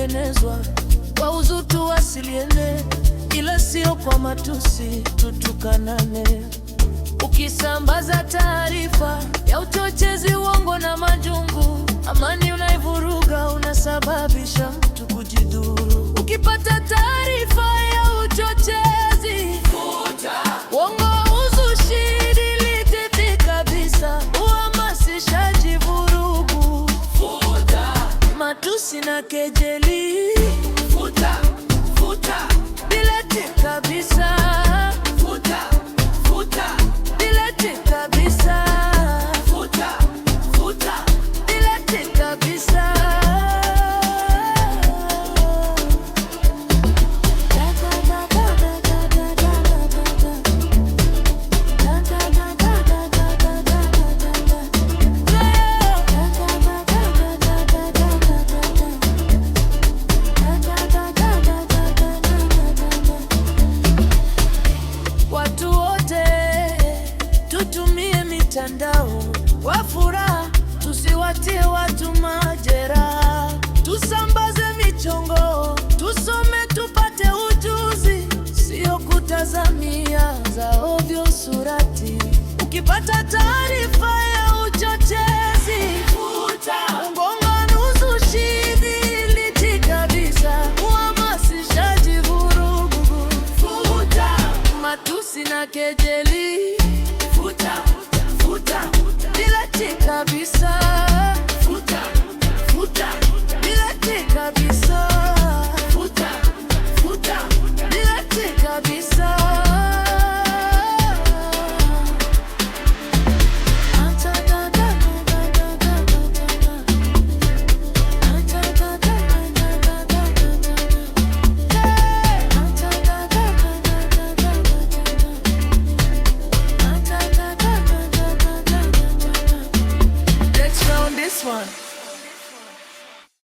tumetengenezwa kwa uzu tuwasiliane, ila sio kwa matusi tutukanane. Ukisambaza taarifa ya uchochezi, uongo na majungu, amani unaivuruga, unasababisha mtu kujidhuru. Ukipata taarifa ya uchochezi, futa. Uongo, uzushi, delete kabisa. Uhamasishaji, vurugu, futa. Matusi na kejeli, futa, futa. Delete kabisa. Futa, futa. Delete kabisa. Futa, futa. Delete kabisa. Watu wote tutumie mitandao kwa furaha, tusiwatie watu majeraha. Tusambaze michongo, tusome tupate ujuzi, sio kutazamia za ovyo surati. Ukipata taarifa ya uchochezi, futa. Ungongano, uzushi, delete kabisa. Uhamasishaji, vurugu, futa. Matusi na kejeli, futa, futa. Delete kabisa.